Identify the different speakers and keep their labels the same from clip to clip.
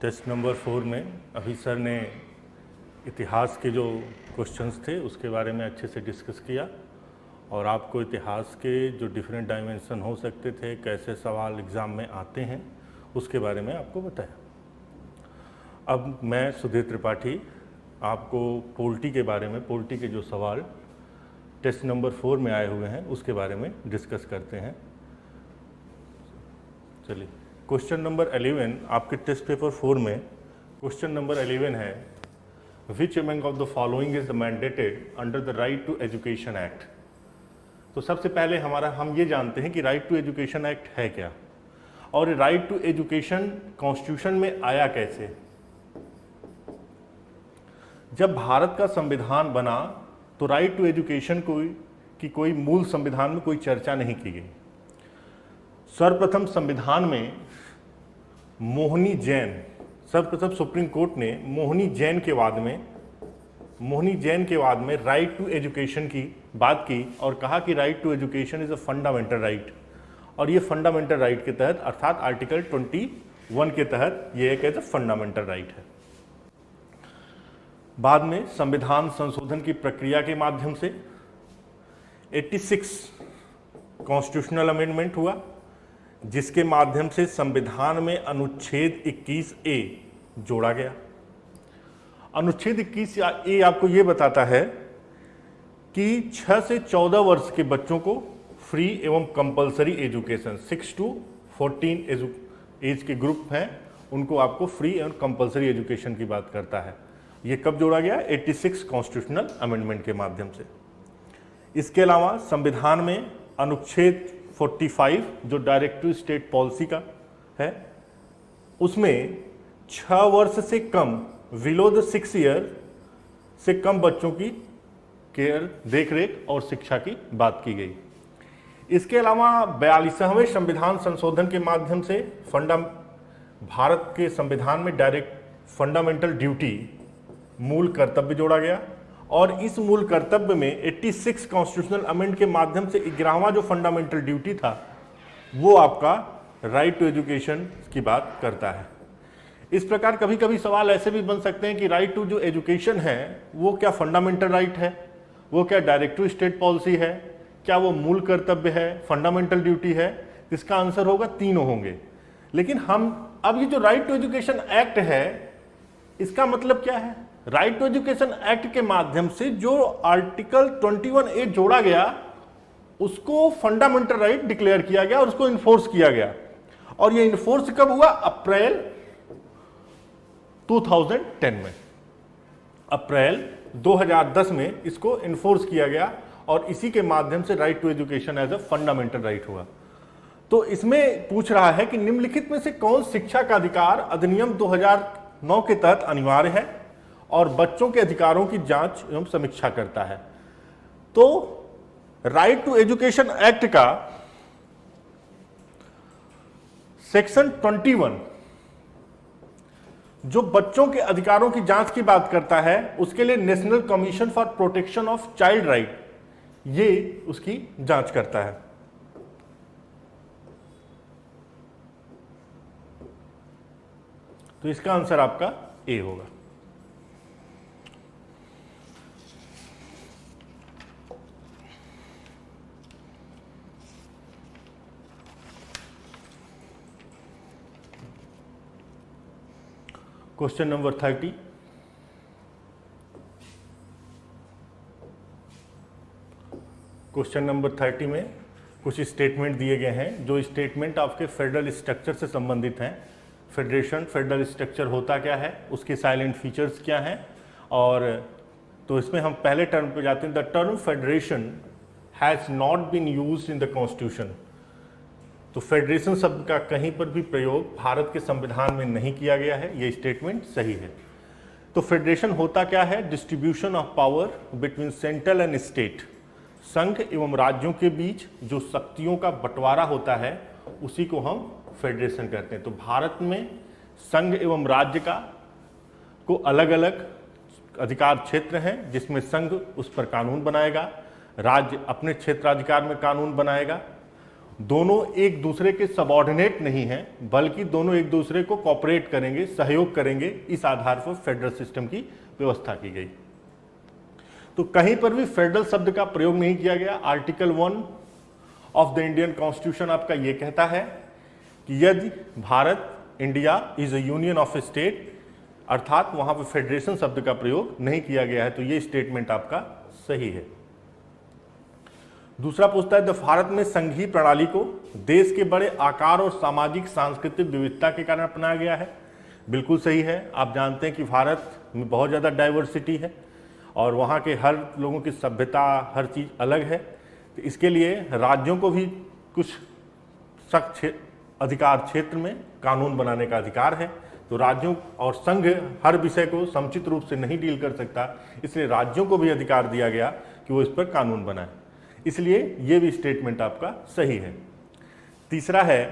Speaker 1: Test number 4 में अभी sir ने इतिहास के जो क्वेश्चंस थे उसके बारे में अच्छे से डिस्कस किया और आपको इतिहास के जो डिफरेंट डायमेंशन हो सकते थे, कैसे सवाल एग्ज़ाम में आते हैं, उसके बारे में आपको बताया। अब मैं सुधीर त्रिपाठी आपको पोल्टी के बारे में, पोल्टी के जो सवाल टेस्ट नंबर 4 में आए हुए हैं उसके बारे में डिस्कस करते हैं। चलिए, क्वेश्चन नंबर 11 आपके टेस्ट पेपर 4 में क्वेश्चन नंबर 11 है, which among of the following is mandated under the right to education act. तो सबसे पहले हम ये जानते हैं कि राइट टू एजुकेशन एक्ट है क्या और राइट टू एजुकेशन कॉन्स्टिट्यूशन में आया कैसे। जब भारत का संविधान बना तो राइट टू एजुकेशन की कोई मूल संविधान में कोई चर्चा नहीं की गई। सर्वप्रथम संविधान में सर्वप्रथम सुप्रीम कोर्ट ने मोहनी जैन के वाद में राइट टू एजुकेशन की बात की और कहा कि right to education is a fundamental right, और ये फंडामेंटल राइट के तहत अर्थात आर्टिकल 21 के तहत ये एक एज अ फंडामेंटल राइट है। बाद में संविधान संशोधन की प्रक्रिया के माध्यम से 86 कॉन्स्टिट्यूशनल अमेंडमेंट हुआ, जिसके माध्यम से संविधान में अनुच्छेद 21A जोड़ा गया। अनुच्छेद 21A आपको यह बताता है कि 6 से 14 वर्ष के बच्चों को फ्री एवं कंपलसरी एजुकेशन, 6 to 14 एज के ग्रुप हैं उनको आपको फ्री एवं कंपलसरी एजुकेशन की बात करता है। ये कब जोड़ा गया? 86 कॉन्स्टिट्यूशनल अमेंडमेंट के माध्यम से। इसके अलावा संविधान में अनुच्छेद 45 जो डायरेक्ट टू स्टेट पॉलिसी का है, उसमें 6 वर्ष से कम, बिलो द 6 ईयर से कम बच्चों की केयर, देखरेख और शिक्षा की बात की गई। इसके अलावा 42वें संविधान संशोधन के माध्यम से भारत के संविधान में डायरेक्ट फंडामेंटल ड्यूटी, मूल कर्तव्य जोड़ा गया और इस मूल कर्तव्य में 86 कॉन्स्टिट्यूशनल अमेंड के माध्यम से 11वां जो फंडामेंटल ड्यूटी था वो आपका राइट टू एजुकेशन की बात करता है। इस प्रकार कभी कभी सवाल ऐसे भी बन सकते हैं कि राइट टू जो एजुकेशन है वो क्या फंडामेंटल राइट है, वो क्या डायरेक्ट टू स्टेट पॉलिसी है, क्या वो मूल कर्तव्य है, फंडामेंटल ड्यूटी है? इसका आंसर होगा तीनों होंगे। लेकिन हम अब ये जो राइट टू एजुकेशन एक्ट है इसका मतलब क्या है? राइट टू एजुकेशन एक्ट के माध्यम से जो आर्टिकल 21A जोड़ा गया उसको फंडामेंटल राइट डिक्लेयर किया गया और उसको इन्फोर्स किया गया। और ये इन्फोर्स कब हुआ? अप्रैल 2010 में, अप्रैल 2010 में इसको इन्फोर्स किया गया और इसी के माध्यम से right to education as a fundamental right हुआ। तो इसमें पूछ रहा है कि निम्नलिखित में से कौन शिक्षा का अधिकार अधिनियम 2009 के तहत अनिवार्य है और बच्चों के अधिकारों की जांच एवं समीक्षा करता है। तो राइट टू एजुकेशन एक्ट का सेक्शन 21 जो बच्चों के अधिकारों की जांच की बात करता है, उसके लिए national commission for protection of child right ये उसकी जांच करता है। तो इसका आंसर आपका ए होगा। क्वेश्चन नंबर 30, क्वेश्चन नंबर 30 में कुछ स्टेटमेंट दिए गए हैं जो स्टेटमेंट आपके फेडरल स्ट्रक्चर से संबंधित हैं। फेडरेशन, फेडरल स्ट्रक्चर होता क्या है, उसके साइलेंट फीचर्स क्या हैं, और तो इसमें हम पहले टर्म पे जाते हैं। The term federation has not been used in the constitution. तो फेडरेशन शब्द का कहीं पर भी प्रयोग भारत के संविधान में नहीं किया गया है, ये स्टेटमेंट सही है। तो फेडरेशन होता क्या है? Distribution of power between central and state, संघ एवं राज्यों के बीच जो शक्तियों का बंटवारा होता है उसी को हम फेडरेशन कहते हैं। तो भारत में संघ एवं राज्य को अलग अलग अधिकार क्षेत्र हैं जिसमें संघ उस पर कानून बनाएगा, राज्य अपने क्षेत्राधिकार में कानून बनाएगा दोनों एक दूसरे के सबऑर्डिनेट नहीं हैं, बल्कि दोनों एक दूसरे को कॉपरेट करेंगे, सहयोग करेंगे, इस आधार पर फेडरल सिस्टम की व्यवस्था की गई। तो कहीं पर भी फेडरल शब्द का प्रयोग नहीं किया गया। Article 1 of the Indian constitution आपका यह कहता है कि यदि Bharat, India is a union of state, अर्थात वहां पर फेडरेशन शब्द का प्रयोग नहीं किया गया है, तो यह स्टेटमेंट आपका सही है। दूसरा पूछता है, भारत में संघीय प्रणाली को देश के बड़े आकार और सामाजिक सांस्कृतिक विविधता के कारण अपनाया गया है। बिल्कुल सही है। आप जानते हैं कि भारत में बहुत ज़्यादा डाइवर्सिटी है और वहाँ के हर लोगों की सभ्यता, हर चीज़ अलग है। तो इसके लिए राज्यों को भी कुछ सख्त अधिकार क्षेत्र में कानून बनाने का अधिकार है। तो राज्यों और संघ हर विषय को समुचित रूप से नहीं डील कर सकता, इसलिए राज्यों को भी अधिकार दिया गया कि वो इस पर कानून बनाए। इसलिए ये भी स्टेटमेंट आपका सही है। तीसरा है,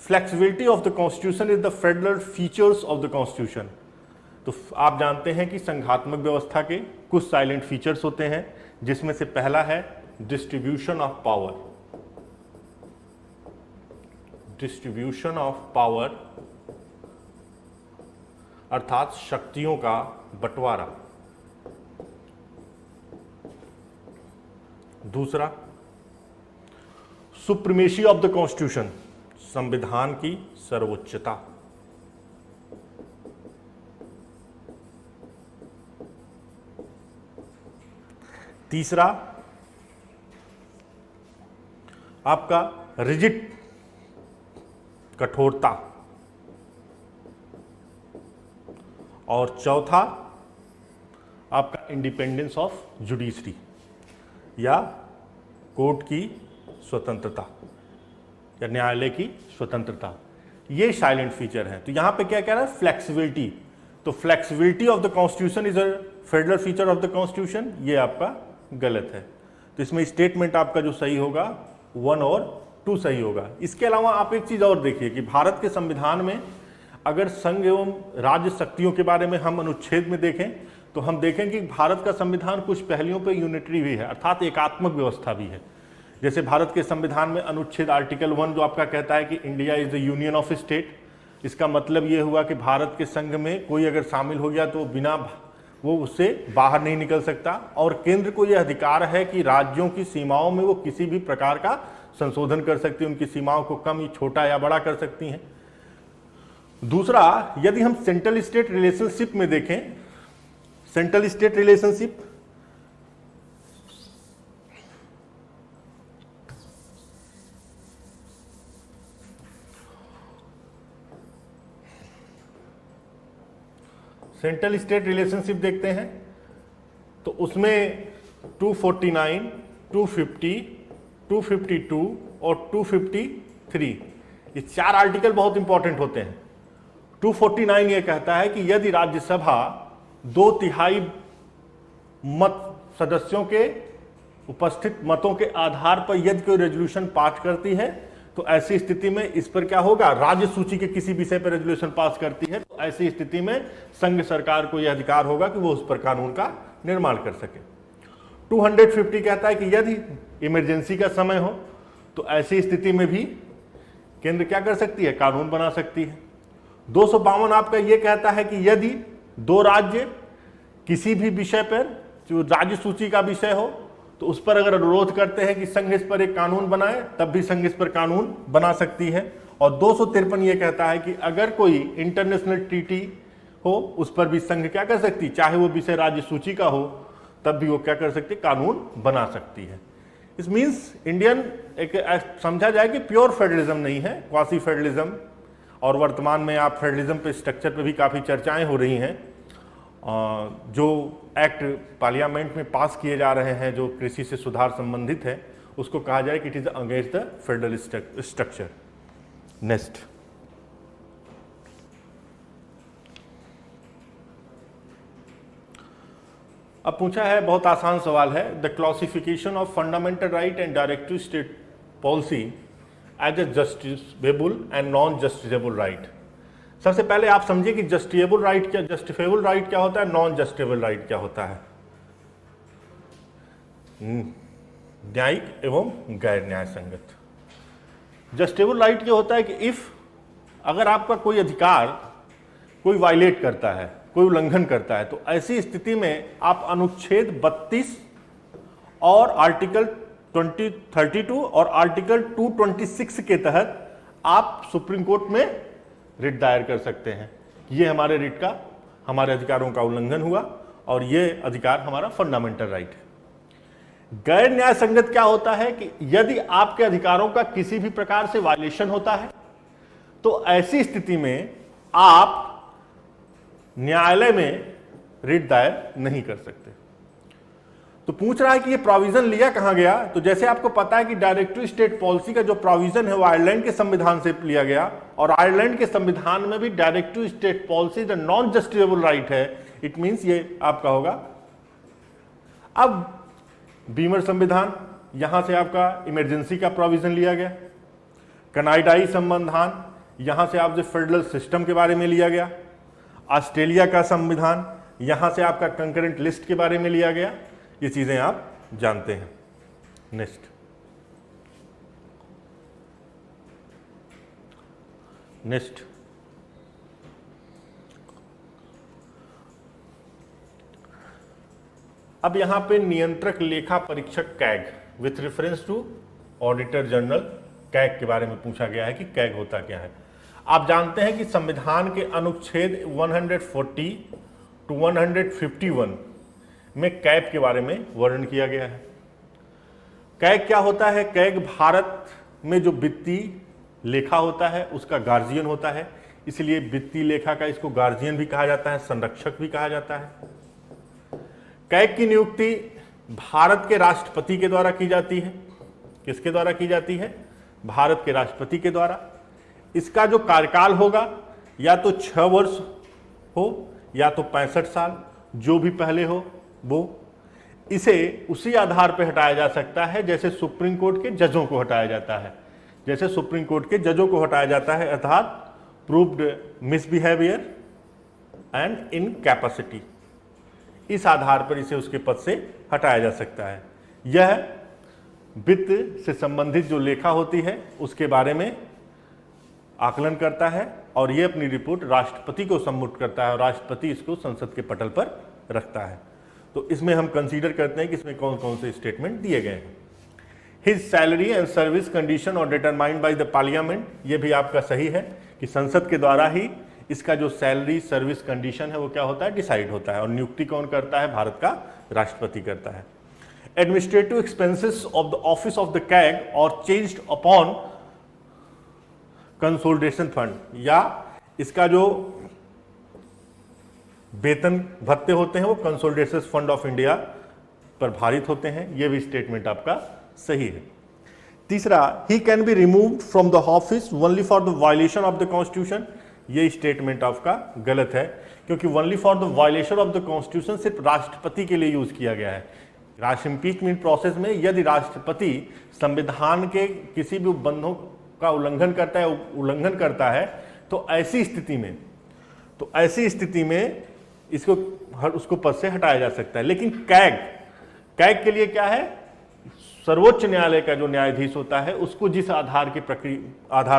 Speaker 1: flexibility of the constitution is the federal features of the constitution. तो आप जानते हैं कि संघात्मक व्यवस्था के कुछ साइलेंट फीचर्स होते हैं, जिसमें से पहला है distribution of power. Distribution of power अर्थात शक्तियों का बंटवारा। दूसरा, सुप्रीमेसी ऑफ द कॉन्स्टिट्यूशन, संविधान की सर्वोच्चता। तीसरा आपका रिजिड, कठोरता। और चौथा आपका इंडिपेंडेंस ऑफ जुडिशरी या कोर्ट की स्वतंत्रता या न्यायालय की स्वतंत्रता। ये साइलेंट फीचर है। तो यहां पे क्या कह रहा है, फ्लेक्सिबिलिटी। तो flexibility of the constitution is a federal feature of the constitution, ये आपका गलत है। तो इसमें स्टेटमेंट आपका जो सही होगा 1 और 2 सही होगा। इसके अलावा आप एक चीज और देखिए कि भारत के संविधान में अगर संघ एवं राज्य शक्तियों के बारे में हम अनुच्छेद में देखें तो हम देखें कि भारत का संविधान कुछ पहलियों पर यूनिटरी भी है, अर्थात एकात्मक व्यवस्था भी है। जैसे भारत के संविधान में अनुच्छेद आर्टिकल 1 जो आपका कहता है कि India is the union of state, इसका मतलब ये हुआ कि भारत के संघ में कोई अगर शामिल हो गया तो बिना वो उससे बाहर नहीं निकल सकता, और केंद्र को यह अधिकार है कि राज्यों की सीमाओं में वो किसी भी प्रकार का संशोधन कर सकती है, उनकी सीमाओं को कम, छोटा या बड़ा कर सकती हैं। दूसरा, यदि हम सेंट्रल स्टेट रिलेशनशिप में देखें, central state relationship central state relationship देखते हैं तो उसमें 249, 250, 252 और 253 ये 4 आर्टिकल बहुत इंपॉर्टेंट होते हैं। 249 ये कहता है कि यदि राज्यसभा 2/3 मत सदस्यों के उपस्थित मतों के आधार पर यदि कोई रेजोल्यूशन पास करती है तो ऐसी स्थिति में इस पर क्या होगा, राज्य सूची के किसी विषय पर रेजोल्यूशन पास करती है तो ऐसी स्थिति में संघ सरकार को यह अधिकार होगा कि वो उस पर कानून का निर्माण कर सके। 250 कहता है कि यदि इमरजेंसी का समय हो तो ऐसी स्थिति में भी केंद्र क्या कर सकती है, कानून बना सकती है। 252 आपका यह कहता है कि यदि 2 राज्य किसी भी विषय पर, जो राज्य सूची का विषय हो, तो उस पर अगर अनुरोध करते हैं कि संघ इस पर एक कानून बनाए, तब भी संघ इस पर कानून बना सकती है। और 253 ये कहता है कि अगर कोई इंटरनेशनल ट्रीटी हो उस पर भी संघ क्या कर सकती, चाहे वो विषय राज्य सूची का हो, तब भी वो क्या कर सकती, कानून बना सकती है। इस मीन्स इंडियन एक समझा जाए कि प्योर फेडरलिज्म नहीं है, क्वासी फेडरलिज्म। और वर्तमान में आप फेडरलिज्म पे स्ट्रक्चर पे भी काफ़ी चर्चाएं हो रही हैं। जो एक्ट पार्लियामेंट में पास किए जा रहे हैं जो कृषि से सुधार संबंधित है, उसको कहा जाए कि it is against the federal structure. Next, अब पूछा है, बहुत आसान सवाल है, the classification of fundamental right and directive state policy as a justifiable and non justifiable right. सबसे पहले आप समझिए कि जस्टिफेबल राइट क्या, जस्टिफेबल राइट क्या होता है, नॉन जस्टिफेबल राइट क्या होता है। न्यायिक एवं गैर न्याय संगत। जस्टेबल राइट ये होता है कि इफ अगर आपका कोई अधिकार कोई वायलेट करता है, कोई उल्लंघन करता है, तो ऐसी स्थिति में आप अनुच्छेद 32 और आर्टिकल 32 और आर्टिकल 226 के तहत आप सुप्रीम कोर्ट में रिट दायर कर सकते हैं। ये हमारे रिट का, हमारे अधिकारों का उल्लंघन हुआ और ये अधिकार हमारा फंडामेंटल राइट है। गैर न्याय संगत क्या होता है कि यदि आपके अधिकारों का किसी भी प्रकार से वायलेशन होता है तो ऐसी स्थिति में आप न्यायालय में रिट दायर नहीं कर सकते। तो पूछ रहा है कि ये प्रोविजन लिया कहां गया, तो जैसे आपको पता है कि डायरेक्टरी स्टेट पॉलिसी का जो प्रोविजन है वो आयरलैंड के संविधान से लिया गया, और आयरलैंड के संविधान में भी directory state policy the non justifiable right है। इट मींस ये आपका होगा। अब बीमर संविधान, यहां से आपका इमरजेंसी का प्रोविजन लिया गया। कनाडाई संविधान, यहां से आपसे फेडरल सिस्टम के बारे में लिया गया। ऑस्ट्रेलिया का संविधान, यहां से आपका कंकरेंट लिस्ट के बारे में लिया गया। ये चीजें आप जानते हैं। नेक्स्ट अब यहां पे नियंत्रक लेखा परीक्षक CAG with reference to auditor general CAG के बारे में पूछा गया है कि कैग होता क्या है। आप जानते हैं कि संविधान के अनुच्छेद 140 टू 151 में कैग के बारे में वर्णन किया गया है। कैग क्या होता है? कैग भारत में जो वित्तीय लेखा होता है उसका गार्जियन होता है, इसलिए वित्तीय लेखा का इसको गार्जियन भी कहा जाता है, संरक्षक भी कहा जाता है। कैग की नियुक्ति भारत के राष्ट्रपति के द्वारा की जाती है। किसके द्वारा की जाती है? भारत के राष्ट्रपति के द्वारा। इसका जो कार्यकाल होगा या तो 6 वर्ष हो या तो 65 साल, जो भी पहले हो वो। इसे उसी आधार पर हटाया जा सकता है जैसे सुप्रीम कोर्ट के जजों को हटाया जाता है, जैसे सुप्रीम कोर्ट के जजों को हटाया जाता है, अर्थात प्रूव्ड मिसबिहेवियर एंड इनकैपेसिटी। इस आधार पर इसे उसके पद से हटाया जा सकता है। यह वित्त से संबंधित जो लेखा होती है उसके बारे में आकलन करता है और यह अपनी रिपोर्ट राष्ट्रपति को सबमिट करता है और राष्ट्रपति इसको संसद के पटल पर रखता है। तो इसमें हम कंसीडर करते हैं कि इसमें कौन कौन से स्टेटमेंट दिए गए हैं। His salary and service condition और डिटरमाइंड बाय द पार्लियामेंट, ये भी आपका सही है कि संसद के द्वारा ही इसका जो सैलरी सर्विस कंडीशन है वो क्या होता है? डिसाइड होता है। और नियुक्ति कौन करता है? भारत का राष्ट्रपति करता है। Administrative expenses of the office of the CAG और चेंज्ड अपॉन कंसोलिडेशन फंड, या इसका जो वेतन भत्ते होते हैं वो कंसोलिडेशन फंड ऑफ इंडिया पर भारित होते हैं। यह भी स्टेटमेंट आपका सही है। तीसरा, he can be removed from the office only for the violation of the constitution, ये स्टेटमेंट आपका गलत है, क्योंकि only for the violation of the constitution सिर्फ राष्ट्रपति के लिए यूज किया गया है। राष्ट्र इंपीचमेंट प्रोसेस में यदि राष्ट्रपति संविधान के किसी भी उपबंधों का उल्लंघन करता है तो ऐसी स्थिति में इसको उसको पद से हटाया जा सकता है। लेकिन कैग के लिए क्या है? सर्वोच्च न्यायालय का जो न्यायाधीश होता है उसको जिस आधार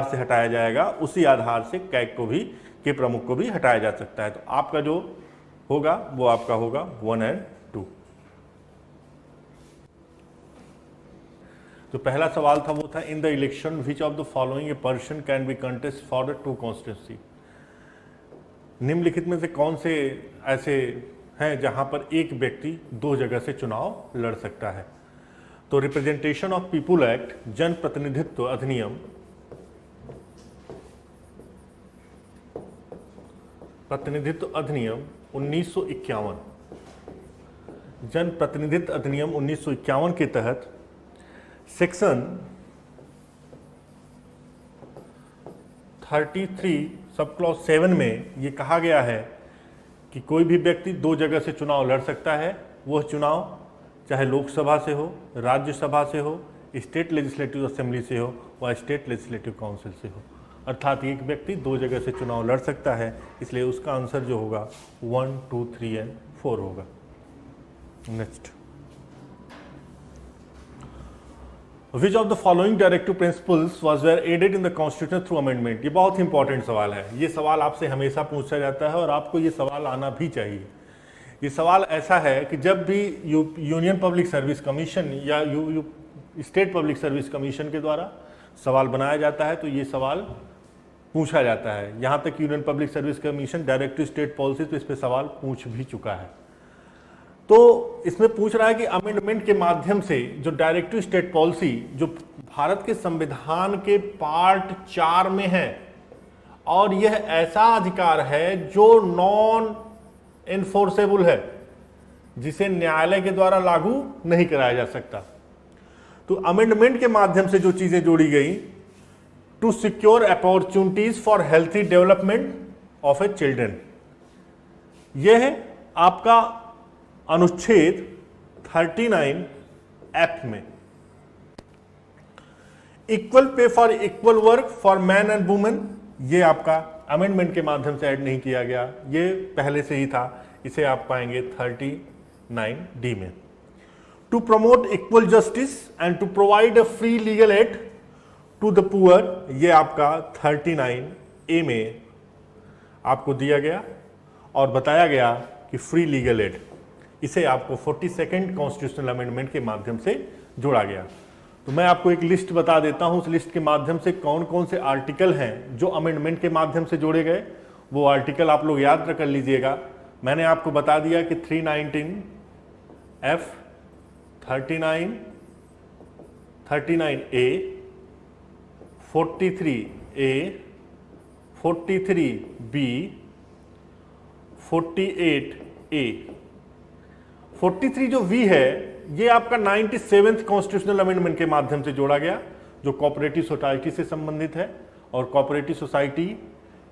Speaker 1: से हटाया जाएगा उसी आधार से कैग को भी के प्रमुख को भी हटाया जा सकता है। तो आपका जो होगा वो आपका होगा 1 और 2। तो पहला सवाल था वो था, in the election which of the following a person can be contest for the 2 constituency. निम्नलिखित में से कौन से ऐसे हैं जहां पर एक व्यक्ति 2 जगह से चुनाव लड़ सकता है? तो रिप्रेजेंटेशन ऑफ पीपुल एक्ट, जन प्रतिनिधित्व अधिनियम, प्रतिनिधित्व अधिनियम 1951, जन प्रतिनिधित्व अधिनियम 1951 के तहत सेक्शन 33 सब क्लॉज 7 में ये कहा गया है कि कोई भी व्यक्ति 2 जगह से चुनाव लड़ सकता है। वह चुनाव चाहे लोकसभा से हो, राज्यसभा से हो, स्टेट लेजिस्लेटिव असेंबली से हो व स्टेट लेजिस्लेटिव काउंसिल से हो। अर्थात एक व्यक्ति 2 जगह से चुनाव लड़ सकता है, इसलिए उसका आंसर जो होगा 1, 2, 3 और 4 होगा। Next, which of the following directive principles was were added in the constitution through amendment. ये बहुत इंपॉर्टेंट सवाल है, ये सवाल आपसे हमेशा पूछा जाता है और आपको ये सवाल आना भी चाहिए। ये सवाल ऐसा है कि जब भी यूनियन पब्लिक सर्विस कमीशन या स्टेट पब्लिक सर्विस कमीशन के द्वारा सवाल बनाया जाता है तो ये सवाल पूछा जाता है। यहाँ तक union public service commission directive state policy तो इस पर सवाल पूछ भी चुका है। तो इसमें पूछ रहा है कि अमेंडमेंट के माध्यम से जो डायरेक्टिव स्टेट पॉलिसी जो भारत के संविधान के पार्ट 4 में है, और यह ऐसा अधिकार है जो नॉन एनफोर्सेबल है, जिसे न्यायालय के द्वारा लागू नहीं कराया जा सकता। तो अमेंडमेंट के माध्यम से जो चीजें जोड़ी गई, to secure opportunities for healthy development of a children, यह है आपका अनुच्छेद 39F में। Equal pay for equal work for man and women, ये आपका अमेंडमेंट के माध्यम से ऐड नहीं किया गया, ये पहले से ही था, इसे आप पाएंगे 39D में। To promote equal justice and to provide a free legal aid to the poor, ये आपका 39A में आपको दिया गया और बताया गया कि फ्री लीगल एड, इसे आपको 42nd कॉन्स्टिट्यूशनल अमेंडमेंट के माध्यम से जोड़ा गया। तो मैं आपको एक लिस्ट बता देता हूं, उस लिस्ट के माध्यम से कौन कौन से आर्टिकल हैं जो अमेंडमेंट के माध्यम से जोड़े गए, वो आर्टिकल आप लोग याद कर लीजिएगा। मैंने आपको बता दिया कि 319F, 39A, 43A, 43B, 48A। 43 जो V है ये आपका 97th कॉन्स्टिट्यूशनल अमेंडमेंट के माध्यम से जोड़ा गया, जो कोऑपरेटिव सोसाइटी से संबंधित है, और कोऑपरेटिव सोसाइटी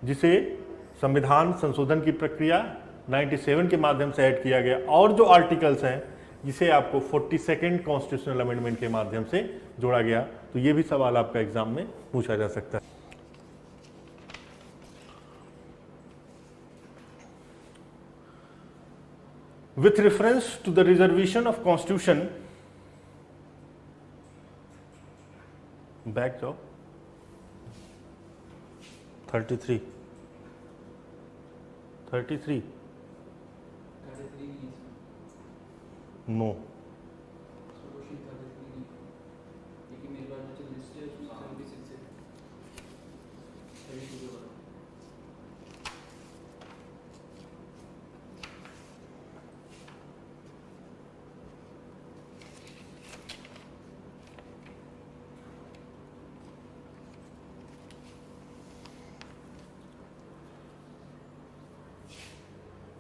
Speaker 1: जिसे संविधान संशोधन की प्रक्रिया 97 के माध्यम से ऐड किया गया, और जो आर्टिकल्स हैं जिसे आपको 42nd कॉन्स्टिट्यूशनल अमेंडमेंट के माध्यम से जोड़ा गया। तो ये भी सवाल आपका एग्जाम में पूछा जा सकता है। With reference to the reservation of Constitution, back जाओ 33 नो,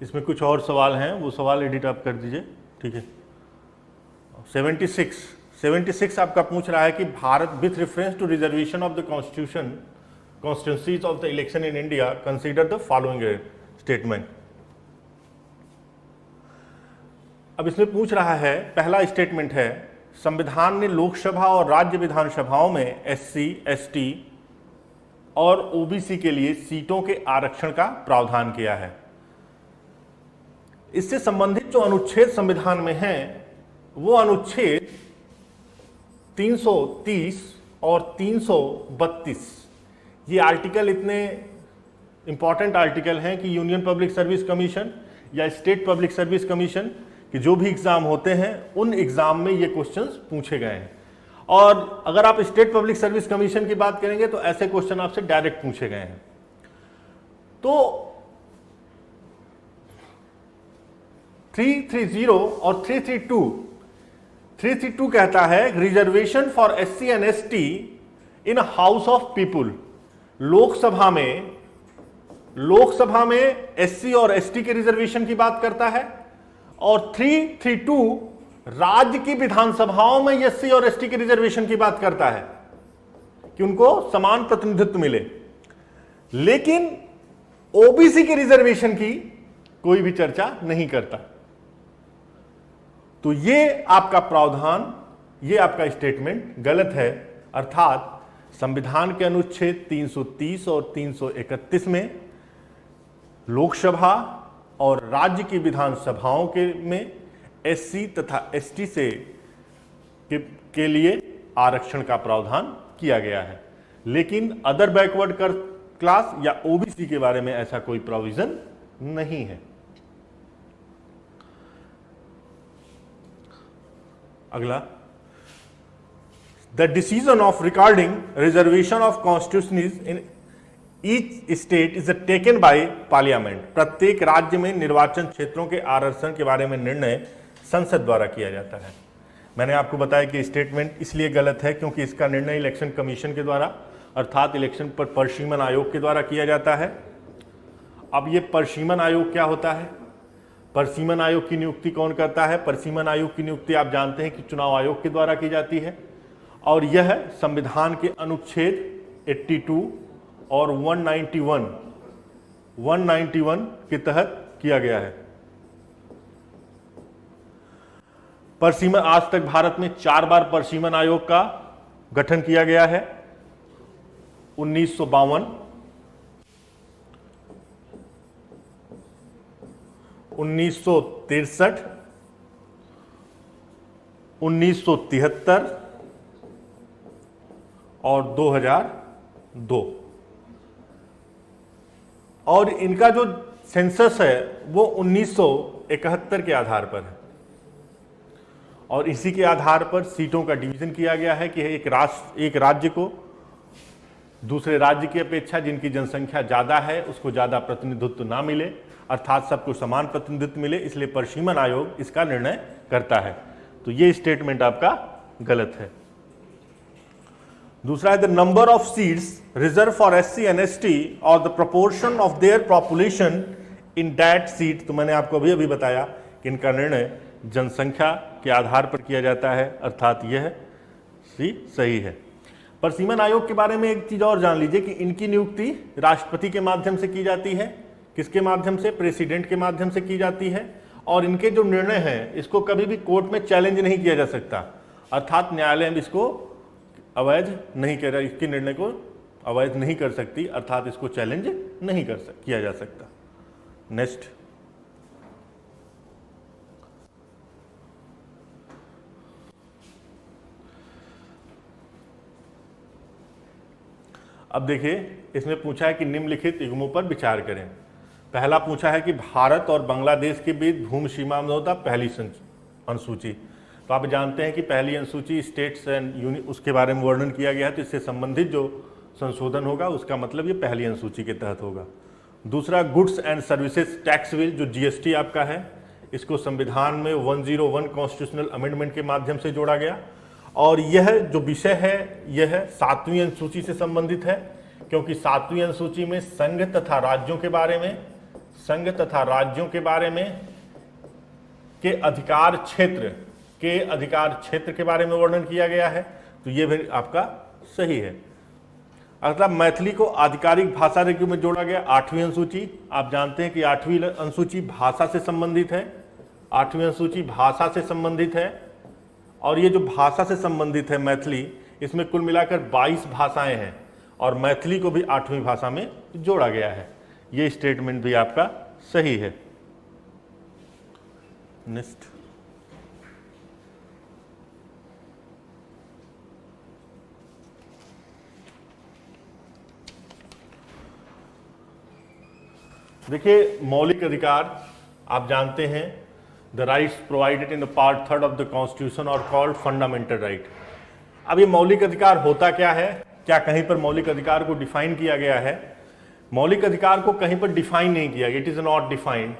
Speaker 1: इसमें कुछ और सवाल हैं, वो सवाल एडिट आप कर दीजिए, ठीक है। 76 आपका पूछ रहा है कि Bharat with reference to reservation of the constitution constituencies of the election in India consider the following statement. अब इसमें पूछ रहा है, पहला स्टेटमेंट है, संविधान ने लोकसभा और राज्य विधानसभाओं में SC, ST और OBC के लिए सीटों के आरक्षण का प्रावधान किया है। इससे संबंधित जो अनुच्छेद संविधान में हैं वो अनुच्छेद 330 और 332, ये आर्टिकल इतने इंपॉर्टेंट आर्टिकल हैं कि यूनियन पब्लिक सर्विस कमीशन या स्टेट पब्लिक सर्विस कमीशन के जो भी एग्जाम होते हैं उन एग्जाम में ये क्वेश्चंस पूछे गए हैं। और अगर आप स्टेट पब्लिक सर्विस कमीशन की बात करेंगे तो ऐसे क्वेश्चन आपसे डायरेक्ट पूछे गए हैं। तो 330 और 332 कहता है reservation for SC and ST in house of people. Lok Sabha में SC और ST के रिजर्वेशन की बात करता है, और 332 राज्य की विधानसभाओं में SC और ST के रिजर्वेशन की बात करता है कि उनको समान प्रतिनिधित्व मिले। लेकिन OBC के रिजर्वेशन की कोई भी चर्चा नहीं करता। तो ये आपका प्रावधान, ये आपका स्टेटमेंट गलत है। अर्थात संविधान के अनुच्छेद 330 और 331 में लोकसभा और राज्य की विधानसभाओं के में SC तथा ST से के लिए आरक्षण का प्रावधान किया गया है, लेकिन अदर बैकवर्ड क्लास या ओबीसी के बारे में ऐसा कोई प्रोविजन नहीं है। अगला, the decision of recording reservation of constitutions in each state is taken by parliament. प्रत्येक राज्य में निर्वाचन क्षेत्रों के आरक्षण के बारे में निर्णय संसद द्वारा किया जाता है। मैंने आपको बताया कि स्टेटमेंट इसलिए गलत है क्योंकि इसका निर्णय इलेक्शन कमीशन के द्वारा अर्थात इलेक्शन पर परिसीमन आयोग के द्वारा किया जाता है। अब ये परिसीमन आयोग क्या होता है? परिसीमन आयोग की नियुक्ति कौन करता है? परिसीमन आयोग की नियुक्ति आप जानते हैं कि चुनाव आयोग के द्वारा की जाती है और यह संविधान के अनुच्छेद 82 और 191 के तहत किया गया है। परिसीमन, आज तक भारत में 4 बार परिसीमन आयोग का गठन किया गया है। 1952, 1963, 1973 और 2002। और इनका जो सेंसस है वो 1971 के आधार पर है और इसी के आधार पर सीटों का डिवीजन किया गया है कि एक राज्य को दूसरे राज्य की अपेक्षा जिनकी जनसंख्या ज़्यादा है उसको ज़्यादा प्रतिनिधित्व ना मिले, अर्थात सबको समान प्रतिनिधित्व मिले, इसलिए परिसीमन आयोग इसका निर्णय करता है। तो ये स्टेटमेंट आपका गलत है। दूसरा है the number of seats reserve for SC and ST और the proportion of their population in that seat. तो मैंने आपको अभी बताया कि इनका निर्णय जनसंख्या के आधार पर किया जाता है, अर्थात यह सही है। परिसीमन आयोग के बारे में एक चीज और जान लीजिए कि इनकी नियुक्ति राष्ट्रपति के माध्यम से की जाती है। किसके माध्यम से? प्रेसिडेंट के माध्यम से की जाती है और इनके जो निर्णय हैं इसको कभी भी कोर्ट में चैलेंज नहीं किया जा सकता, अर्थात न्यायालय में इसको अवैध नहीं कह रहा, इसके निर्णय को अवैध नहीं कर सकती, अर्थात इसको चैलेंज नहीं किया जा सकता। नेक्स्ट, अब देखिए इसमें पूछा है कि निम्नलिखित युग्मों पर विचार करें। पहला पूछा है कि भारत और बांग्लादेश के बीच भूमि सीमा में होता पहली अनुसूची। तो आप जानते हैं कि पहली अनुसूची स्टेट्स एंड उसके बारे में वर्णन किया गया है, तो इससे संबंधित जो संशोधन होगा उसका मतलब ये पहली अनुसूची के तहत होगा। दूसरा, goods and services tax bill जो जीएसटी आपका है, इसको संविधान में 101 कॉन्स्टिट्यूशनल अमेंडमेंट के माध्यम से जोड़ा गया और यह जो विषय है यह 7वीं अनुसूची से संबंधित है, क्योंकि 7वीं अनुसूची में संघ तथा राज्यों के बारे में के अधिकार क्षेत्र के बारे में वर्णन किया गया है, तो यह भी आपका सही है। अगला, मैथिली को आधिकारिक भाषा के रूप में जोड़ा गया 8वीं अनुसूची। आप जानते हैं कि 8वीं अनुसूची भाषा से संबंधित है, 8वीं अनुसूची भाषा से संबंधित है और ये जो भाषा से संबंधित है मैथिली, इसमें कुल मिलाकर 22 भाषाएं हैं और मैथिली को भी 8वीं भाषा में जोड़ा गया है। ये स्टेटमेंट भी आपका सही है। नेक्स्ट, देखिए मौलिक अधिकार आप जानते हैं the rights provided in the part 3 of the constitution और कॉल्ड फंडामेंटल राइट। अब ये मौलिक अधिकार होता क्या है? क्या कहीं पर मौलिक अधिकार को डिफाइन किया गया है? मौलिक अधिकार को कहीं पर डिफाइन नहीं किया गया, इट इज नॉट डिफाइंड।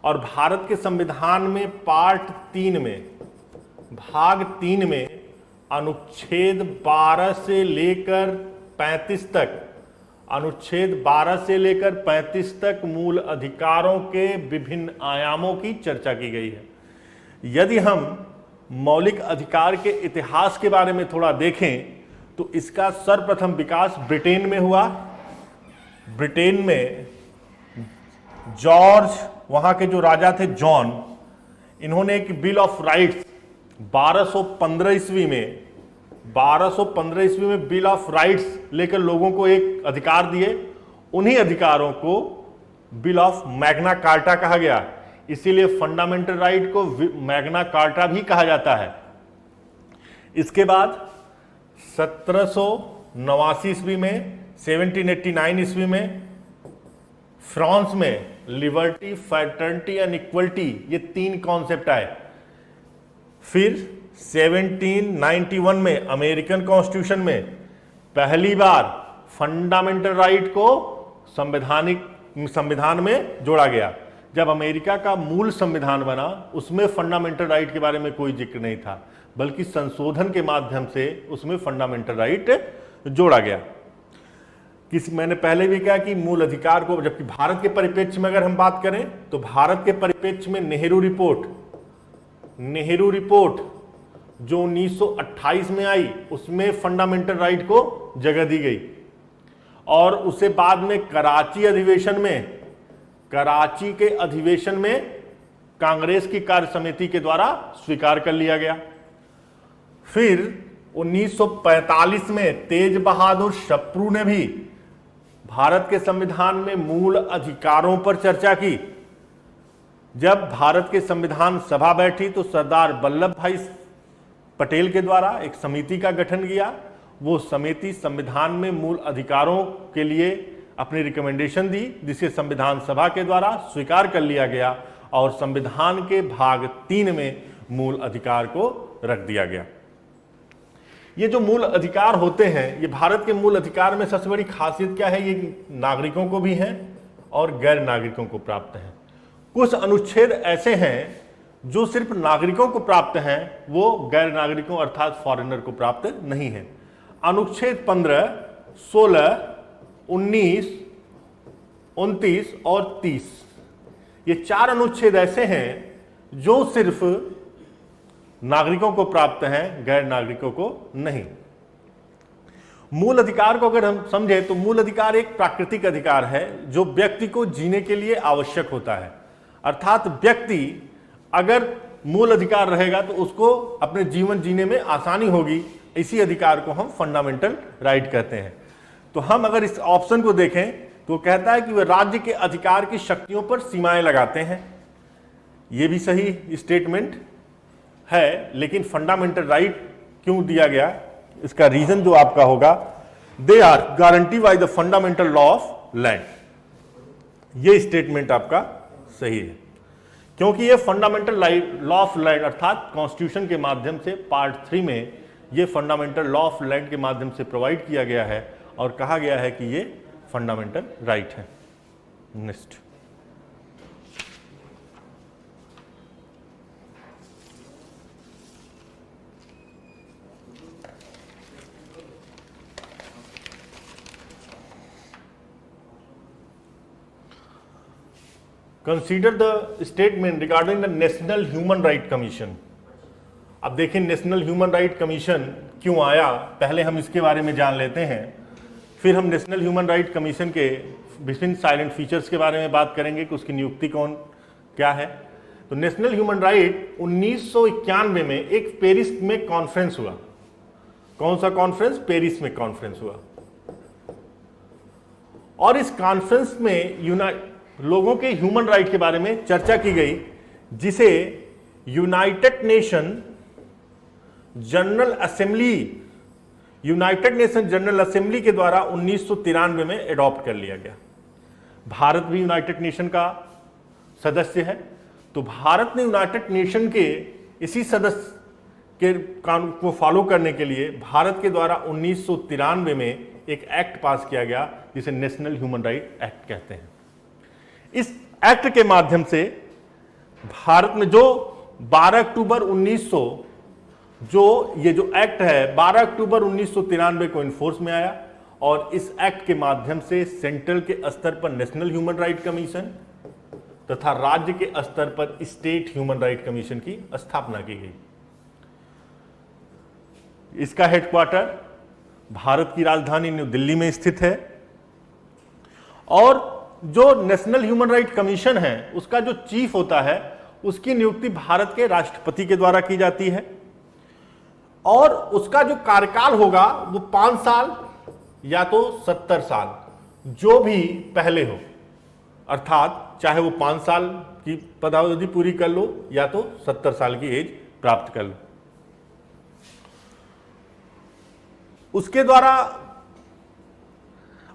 Speaker 1: और भारत के संविधान में पार्ट 3 में भाग 3 में अनुच्छेद 12 से लेकर 35 तक, अनुच्छेद 12 से लेकर 35 तक मूल अधिकारों के विभिन्न आयामों की चर्चा की गई है। यदि हम मौलिक अधिकार के इतिहास के बारे में थोड़ा देखें तो इसका सर्वप्रथम विकास ब्रिटेन में हुआ। ब्रिटेन में जॉर्ज, वहां के जो राजा थे जॉन, इन्होंने एक बिल ऑफ राइट्स 1215 ईस्वी में बिल ऑफ राइट्स लेकर लोगों को एक अधिकार दिए। उन्हीं अधिकारों को बिल ऑफ मैग्ना कार्टा कहा गया। इसीलिए फंडामेंटल राइट को मैग्ना कार्टा भी कहा जाता है। इसके बाद 1789 ईस्वी में, 1789 ईस्वी में फ्रांस में लिबर्टी, फ्रैटर्निटी एंड इक्वलिटी, ये 3 कॉन्सेप्ट आए। फिर 1791 में अमेरिकन कॉन्स्टिट्यूशन में पहली बार फंडामेंटल राइट को संविधान में जोड़ा गया। जब अमेरिका का मूल संविधान बना उसमें फंडामेंटल राइट के बारे में कोई जिक्र नहीं था, बल्कि संशोधन के माध्यम से उसमें फंडामेंटल राइट जोड़ा गया। मैंने पहले भी कहा कि मूल अधिकार को, जबकि भारत के परिप्रेक्ष्य में अगर हम बात करें तो भारत के परिप्रेक्ष्य में नेहरू रिपोर्ट जो 1928 में आई, उसमें फंडामेंटल राइट को जगह दी गई और उसे बाद में कराची के अधिवेशन में कांग्रेस की कार्य समिति के द्वारा स्वीकार कर लिया गया। फिर 1945 में तेज बहादुर सप्रू ने भी भारत के संविधान में मूल अधिकारों पर चर्चा की। जब भारत के संविधान सभा बैठी तो सरदार वल्लभ भाई पटेल के द्वारा एक समिति का गठन किया। वो समिति संविधान में मूल अधिकारों के लिए अपनी रिकमेंडेशन दी, जिसे संविधान सभा के द्वारा स्वीकार कर लिया गया और संविधान के भाग 3 में मूल अधिकार को रख दिया गया। ये जो मूल अधिकार होते हैं, ये भारत के मूल अधिकार में सबसे बड़ी खासियत क्या है, ये नागरिकों को भी हैं और गैर नागरिकों को प्राप्त हैं। कुछ अनुच्छेद ऐसे हैं जो सिर्फ नागरिकों को प्राप्त हैं, वो गैर नागरिकों अर्थात फॉरेनर को प्राप्त नहीं है। अनुच्छेद 15, 16, 19, 29 और 30, ये 4 अनुच्छेद ऐसे हैं जो सिर्फ नागरिकों को प्राप्त हैं, गैर नागरिकों को नहीं। मूल अधिकार को अगर हम समझें तो मूल अधिकार एक प्राकृतिक अधिकार है जो व्यक्ति को जीने के लिए आवश्यक होता है। अर्थात व्यक्ति अगर मूल अधिकार रहेगा तो उसको अपने जीवन जीने में आसानी होगी। इसी अधिकार को हम फंडामेंटल राइट कहते हैं। तो हम अगर इस ऑप्शन को देखें तो कहता है कि वह राज्य के अधिकार की शक्तियों पर सीमाएं लगाते हैं। यह भी सही स्टेटमेंट है, लेकिन फंडामेंटल राइट क्यों दिया गया, इसका रीजन जो आपका होगा, they are guarantee by the fundamental law of land. ये स्टेटमेंट आपका सही है, क्योंकि ये फंडामेंटल लॉ ऑफ लैंड अर्थात कॉन्स्टिट्यूशन के माध्यम से पार्ट 3 में ये फंडामेंटल लॉ ऑफ लैंड के माध्यम से प्रोवाइड किया गया है और कहा गया है कि ये फंडामेंटल राइट है। Next, consider the statement regarding the national human right commission. अब देखिए नेशनल ह्यूमन राइट कमीशन क्यों आया, पहले हम इसके बारे में जान लेते हैं, फिर हम नेशनल ह्यूमन राइट कमीशन के विभिन्न साइलेंट फीचर्स के बारे में बात करेंगे कि उसकी नियुक्ति कौन क्या है। तो नेशनल ह्यूमन राइट 1991 में एक पेरिस में कॉन्फ्रेंस हुआ। कौन सा कॉन्फ्रेंस? पेरिस में कॉन्फ्रेंस हुआ और इस कॉन्फ्रेंस में लोगों के ह्यूमन राइट के बारे में चर्चा की गई, जिसे यूनाइटेड नेशन जनरल असेंबली के द्वारा 1993 में एडॉप्ट कर लिया गया। भारत भी यूनाइटेड नेशन का सदस्य है, तो भारत ने यूनाइटेड नेशन के इसी सदस्य के कानून को फॉलो करने के लिए भारत के द्वारा 1993 में एक एक्ट पास किया गया, जिसे नेशनल ह्यूमन राइट एक्ट कहते हैं। इस एक्ट के माध्यम से भारत में जो 12 अक्टूबर 1900 जो एक्ट है 12 अक्टूबर 1993 को इन्फोर्स में आया और इस एक्ट के माध्यम से सेंट्रल के स्तर पर नेशनल ह्यूमन राइट कमीशन तथा राज्य के स्तर पर स्टेट ह्यूमन राइट कमीशन की स्थापना की गई। इसका हेडक्वार्टर भारत की राजधानी न्यू दिल्ली में स्थित है और जो नेशनल ह्यूमन राइट कमीशन है उसका जो चीफ होता है उसकी नियुक्ति भारत के राष्ट्रपति के द्वारा की जाती है और उसका जो कार्यकाल होगा वो 5 साल या तो 70 साल, जो भी पहले हो, अर्थात चाहे वो 5 साल की पदावधि पूरी कर लो या तो 70 साल की एज प्राप्त कर लो। उसके द्वारा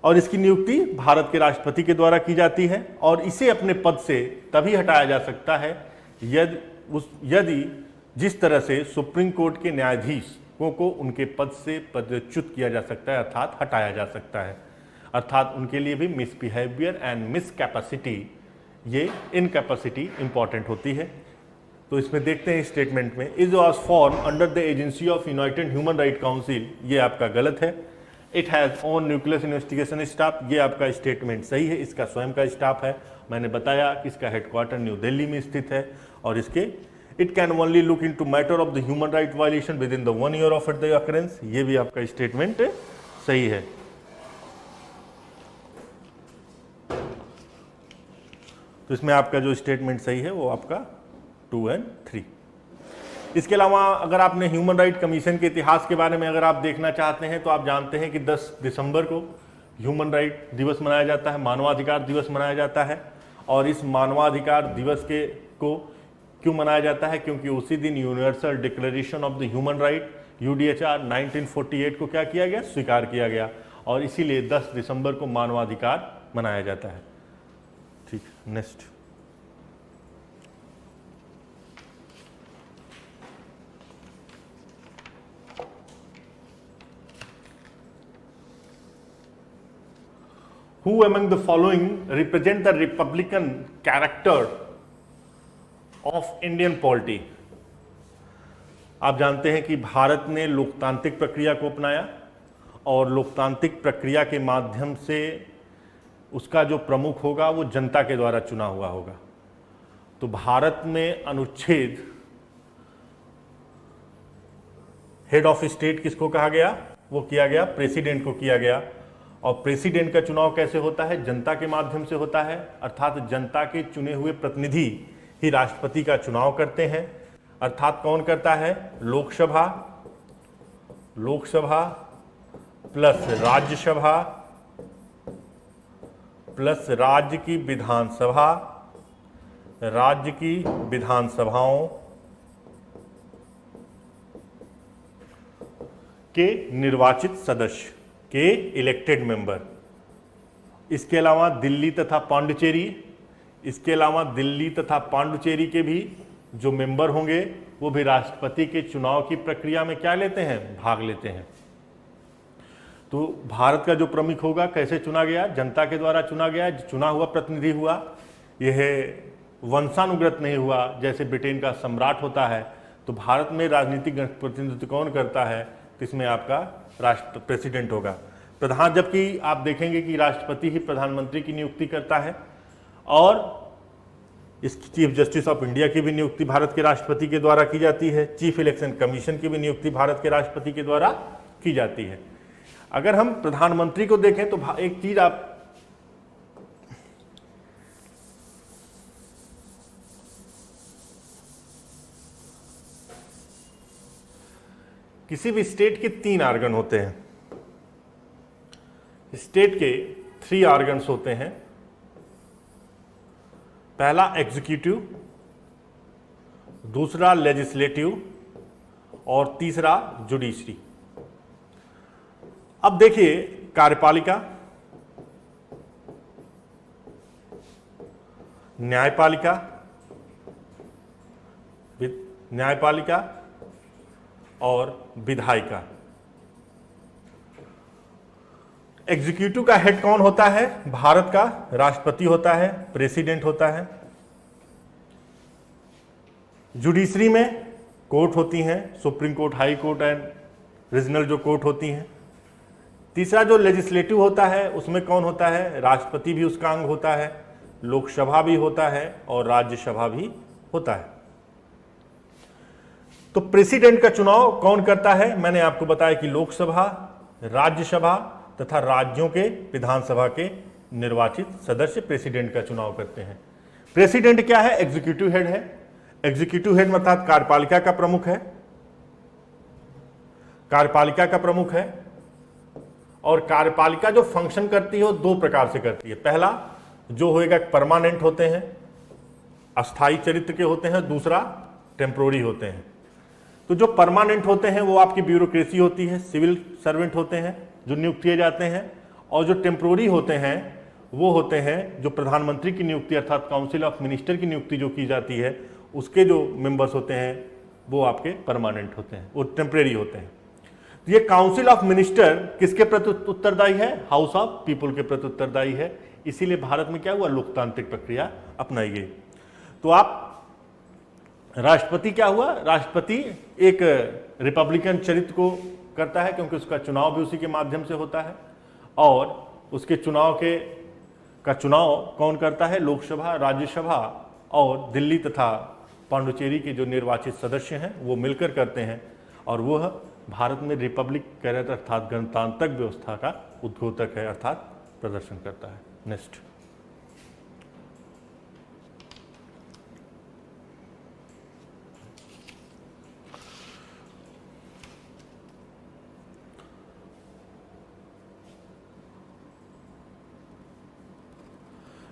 Speaker 1: और इसकी नियुक्ति भारत के राष्ट्रपति के द्वारा की जाती है और इसे अपने पद से तभी हटाया जा सकता है यदि जिस तरह से सुप्रीम कोर्ट के न्यायाधीशों को उनके पद से पदच्युत किया जा सकता है अर्थात हटाया जा सकता है, अर्थात उनके लिए भी मिसबिहेवियर एंड मिसकैपेसिटी, ये इनकैपेसिटी इंपॉर्टेंट होती है। तो इसमें देखते हैं स्टेटमेंट में, is was form under the agency of United human right council, ये आपका गलत है। It has own nucleus investigation staff, ये आपका स्टेटमेंट सही है, इसका स्वयं का स्टाफ है। मैंने बताया कि इसका हेडक्वार्टर न्यू दिल्ली में स्थित है और इसके it can only look into matter of the human right violation within the 1 year of the occurrence, ये भी आपका स्टेटमेंट सही है। तो इसमें आपका जो स्टेटमेंट सही है वो आपका 2 और 3। इसके अलावा अगर आपने ह्यूमन राइट कमीशन के इतिहास के बारे में अगर आप देखना चाहते हैं तो आप जानते हैं कि 10 दिसंबर को ह्यूमन राइट दिवस मनाया जाता है, मानवाधिकार दिवस मनाया जाता है। और इस मानवाधिकार दिवस को क्यों मनाया जाता है? क्योंकि उसी दिन universal declaration of the human right UDHR 1948 को क्या किया गया? स्वीकार किया गया और इसीलिए 10 दिसंबर को मानवाधिकार मनाया जाता है। ठीक, next. Who among the following represent the Republican character of Indian polity? आप जानते हैं कि भारत ने लोकतांत्रिक प्रक्रिया को अपनाया और लोकतांत्रिक प्रक्रिया के माध्यम से उसका जो प्रमुख होगा वो जनता के द्वारा चुना हुआ होगा। तो भारत में अनुच्छेद हेड ऑफ स्टेट किसको कहा गया? वो किया गया प्रेसिडेंट को किया गया। और प्रेसिडेंट का चुनाव कैसे होता है? जनता के माध्यम से होता है, अर्थात जनता के चुने हुए प्रतिनिधि ही राष्ट्रपति का चुनाव करते हैं। अर्थात कौन करता है? लोकसभा प्लस राज्यसभा प्लस राज्य की विधानसभा, राज्य की विधानसभाओं के निर्वाचित सदस्य के इलेक्टेड मेंबर। इसके अलावा दिल्ली तथा पांडुचेरी के भी जो मेंबर होंगे वो भी राष्ट्रपति के चुनाव की प्रक्रिया में क्या लेते हैं? भाग लेते हैं। तो भारत का जो प्रमुख होगा कैसे चुना गया? जनता के द्वारा चुना गया। चुना हुआ प्रतिनिधि हुआ, यह वंशानुगत नहीं हुआ जैसे ब्रिटेन का सम्राट होता है। तो भारत में राजनीतिक प्रतिनिधित्व कौन करता है? तो इसमें आपका राष्ट्र प्रेसिडेंट होगा। प्रधान, जबकि आप देखेंगे कि राष्ट्रपति ही प्रधानमंत्री की नियुक्ति करता है और इसकी चीफ जस्टिस ऑफ इंडिया की भी नियुक्ति भारत के राष्ट्रपति के द्वारा की जाती है। चीफ इलेक्शन कमीशन की भी नियुक्ति भारत के राष्ट्रपति के द्वारा की जाती है। अगर हम प्रधानमंत्री को देखें तो एक चीज आप किसी भी स्टेट के 3 आर्गन होते हैं। स्टेट के 3 आर्गन्स होते हैं। पहला एग्जीक्यूटिव, दूसरा लेजिस्लेटिव और तीसरा जुडिशरी। अब देखिए कार्यपालिका, न्यायपालिका और विधायिका। एग्जीक्यूटिव का हेड कौन होता है? भारत का राष्ट्रपति होता है, प्रेसिडेंट होता है। जुडिशरी में कोर्ट होती हैं, supreme court, high court and regional जो कोर्ट होती हैं। तीसरा जो लेजिस्लेटिव होता है उसमें कौन होता है? राष्ट्रपति भी उसका अंग होता है, लोकसभा भी होता है और राज्यसभा भी होता है। तो प्रेसिडेंट का चुनाव कौन करता है? मैंने आपको बताया कि लोकसभा, राज्यसभा तथा राज्यों के विधानसभा के निर्वाचित सदस्य प्रेसिडेंट का चुनाव करते हैं। प्रेसिडेंट क्या है? एग्जीक्यूटिव हेड है। एग्जीक्यूटिव हेड अर्थात कार्यपालिका का प्रमुख है, और कार्यपालिका जो फंक्शन करती है वो 2 प्रकार से करती है। पहला जो होएगा परमानेंट होते हैं, अस्थाई चरित्र के होते हैं, दूसरा टेम्पोररी होते हैं। तो जो परमानेंट होते हैं वो आपकी ब्यूरोक्रेसी होती है, सिविल सर्वेंट होते हैं जो नियुक्त किए जाते हैं, और जो टेम्पोररी होते हैं वो होते हैं जो प्रधानमंत्री की नियुक्ति अर्थात काउंसिल ऑफ मिनिस्टर की नियुक्ति जो की जाती है उसके जो मेंबर्स होते हैं वो आपके परमानेंट होते हैं, वो टेम्परेरी होते हैं। ये काउंसिल ऑफ मिनिस्टर किसके प्रति उत्तरदायी है? हाउस ऑफ पीपुल के प्रति उत्तरदायी है। इसीलिए भारत में क्या हुआ? लोकतांत्रिक प्रक्रिया अपनाई गई। तो आप राष्ट्रपति क्या हुआ? राष्ट्रपति एक रिपब्लिकन चरित्र को करता है क्योंकि उसका चुनाव भी उसी के माध्यम से होता है, और उसके चुनाव का चुनाव कौन करता है? लोकसभा, राज्यसभा और दिल्ली तथा पांडुचेरी के जो निर्वाचित सदस्य हैं वो मिलकर करते हैं, और वह भारत में रिपब्लिक कैरेक्टर अर्थात गणतांत्रिक व्यवस्था का उद्घोतक है अर्थात प्रदर्शन करता है। Next,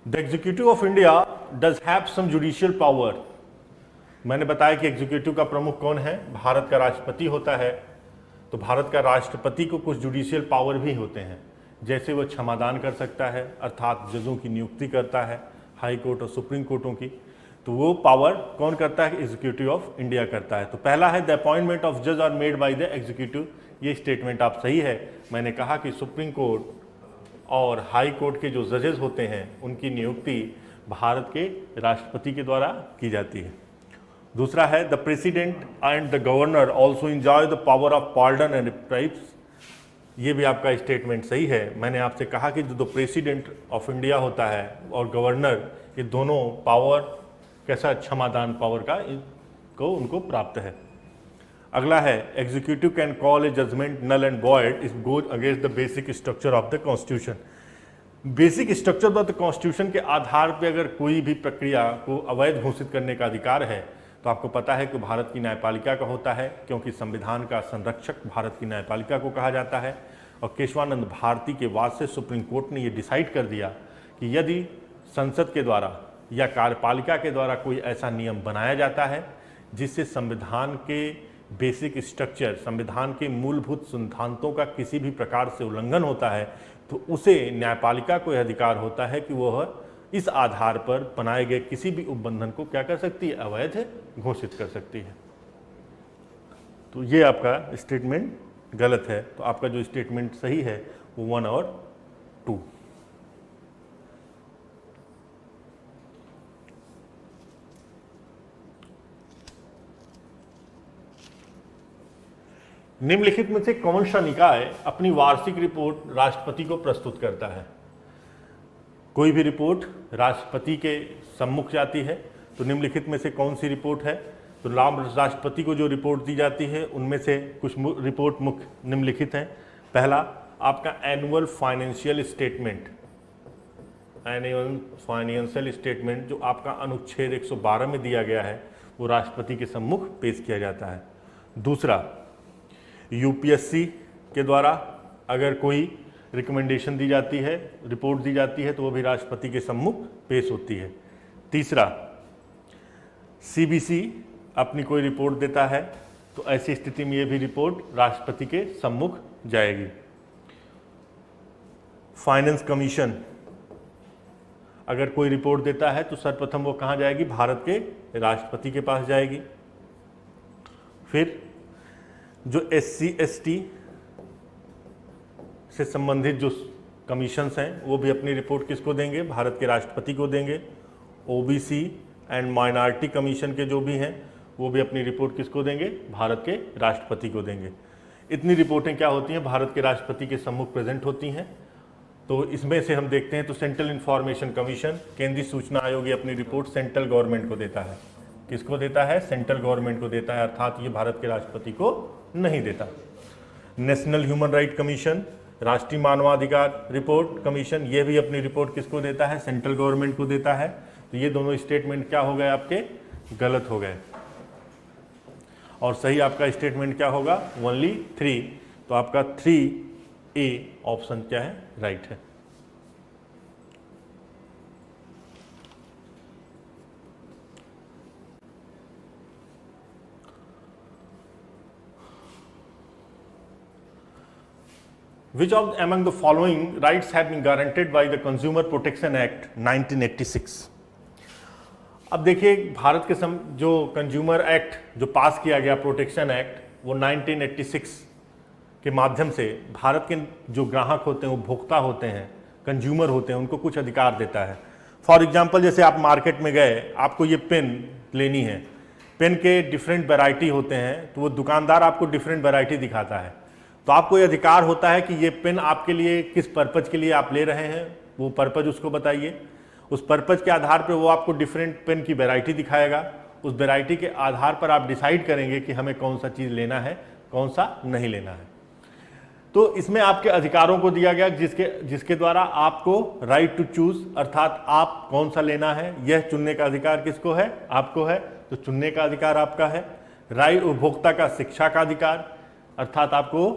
Speaker 1: the executive of India does have some judicial power. मैंने बताया कि एग्जीक्यूटिव का प्रमुख कौन है? भारत का राष्ट्रपति होता है। तो भारत का राष्ट्रपति को कुछ जुडिशियल पावर भी होते हैं, जैसे वह क्षमादान कर सकता है अर्थात जजों की नियुक्ति करता है, हाई कोर्ट और सुप्रीम कोर्टों की। तो वो पावर कौन करता है? एग्जीक्यूटिव ऑफ इंडिया करता है। तो पहला है द अपॉइंटमेंट ऑफ जज are made by the executive. ये स्टेटमेंट आप सही है। मैंने कहा कि सुप्रीम कोर्ट और हाई कोर्ट के जो जजेस होते हैं उनकी नियुक्ति भारत के राष्ट्रपति के द्वारा की जाती है। दूसरा है the president and the governor also enjoy the power of pardon and reprieves. ये भी आपका स्टेटमेंट सही है। मैंने आपसे कहा कि जो प्रेसिडेंट ऑफ इंडिया होता है और गवर्नर, ये दोनों पावर कैसा? क्षमादान पावर का को उनको प्राप्त है। अगला है executive can call a judgment null and void if goes against the basic structure of the constitution. Basic structure of the constitution के आधार पर अगर कोई भी प्रक्रिया को अवैध घोषित करने का अधिकार है तो आपको पता है कि भारत की न्यायपालिका का होता है, क्योंकि संविधान का संरक्षक भारत की न्यायपालिका को कहा जाता है। और केशवानंद भारती के बाद से सुप्रीम कोर्ट ने ये डिसाइड कर दिया कि यदि संसद के द्वारा या कार्यपालिका के द्वारा कोई ऐसा नियम बनाया जाता है जिससे संविधान के बेसिक स्ट्रक्चर, संविधान के मूलभूत सिद्धांतों का किसी भी प्रकार से उल्लंघन होता है, तो उसे न्यायपालिका को यह अधिकार होता है कि वह इस आधार पर बनाए गए किसी भी उपबंधन को क्या कर सकती है? अवैध घोषित कर सकती है। तो ये आपका स्टेटमेंट गलत है। तो आपका जो स्टेटमेंट सही है वो 1 और 2। निम्नलिखित में से कौन सा निकाय अपनी वार्षिक रिपोर्ट राष्ट्रपति को प्रस्तुत करता है? कोई भी रिपोर्ट राष्ट्रपति के सम्मुख जाती है, तो निम्नलिखित में से कौन सी रिपोर्ट है? तो राष्ट्रपति को जो रिपोर्ट दी जाती है उनमें से कुछ रिपोर्ट मुख्य निम्नलिखित हैं। पहला आपका annual financial statement, annual financial statement जो आपका अनुच्छेद 112 में दिया गया है वो राष्ट्रपति के सम्मुख पेश किया जाता है। दूसरा, यूपीएससी के द्वारा अगर कोई रिकमेंडेशन दी जाती है, रिपोर्ट दी जाती है, तो वो भी राष्ट्रपति के सम्मुख पेश होती है। तीसरा, सीबीसी अपनी कोई रिपोर्ट देता है तो ऐसी स्थिति में ये भी रिपोर्ट राष्ट्रपति के सम्मुख जाएगी। फाइनेंस कमीशन अगर कोई रिपोर्ट देता है तो सर्वप्रथम वो कहाँ जाएगी? भारत के राष्ट्रपति के पास जाएगी। फिर जो SC/ST से संबंधित जो कमीशंस हैं वो भी अपनी रिपोर्ट किसको देंगे? भारत के राष्ट्रपति को देंगे। OBC एंड माइनॉरिटी कमीशन के जो भी हैं वो भी अपनी रिपोर्ट किसको देंगे? भारत के राष्ट्रपति को देंगे। इतनी रिपोर्टें क्या होती हैं? भारत के राष्ट्रपति के सम्मुख प्रेजेंट होती हैं। तो इसमें से हम देखते हैं तो सेंट्रल इंफॉर्मेशन कमीशन, केंद्रीय सूचना आयोग, ये अपनी रिपोर्ट सेंट्रल गवर्नमेंट को देता है। किसको देता है? सेंट्रल गवर्नमेंट को देता है, अर्थात ये भारत के राष्ट्रपति को नहीं देता। नेशनल ह्यूमन राइट कमीशन, राष्ट्रीय मानवाधिकार रिपोर्ट कमीशन, ये भी अपनी रिपोर्ट किसको देता है? सेंट्रल गवर्नमेंट को देता है। तो ये दोनों स्टेटमेंट क्या हो गए? आपके गलत हो गए। और सही आपका स्टेटमेंट क्या होगा? ओनली 3। तो आपका 3A ऑप्शन क्या है? राइट है। Which of among the following rights have been guaranteed by the consumer protection act 1986। अब देखिए भारत के जो कंज्यूमर एक्ट जो पास किया गया प्रोटेक्शन एक्ट, वो 1986 के माध्यम से भारत के जो ग्राहक होते हैं, उपभोक्ता होते हैं, कंज्यूमर होते हैं, उनको कुछ अधिकार देता है। फॉर एग्जांपल जैसे आप मार्केट में गए, आपको ये पेन लेनी है, पेन के डिफरेंट वैरायटी होते हैं, तो वो दुकानदार आपको डिफरेंट वैरायटी दिखाता है, तो आपको ये अधिकार होता है कि ये पेन आपके लिए किस पर्पज़ के लिए आप ले रहे हैं, वो पर्पज़ उसको बताइए। उस पर्पज़ के आधार पर वो आपको डिफरेंट पेन की वैरायटी दिखाएगा। उस वैरायटी के आधार पर आप डिसाइड करेंगे कि हमें कौन सा चीज़ लेना है, कौन सा नहीं लेना है। तो इसमें आपके अधिकारों को दिया गया जिसके द्वारा आपको राइट टू चूज, अर्थात आप कौन सा लेना है, यह चुनने का अधिकार किसको है, आपको है, तो चुनने का अधिकार आपका है। राइट उपभोक्ता का शिक्षा का अधिकार, अर्थात आपको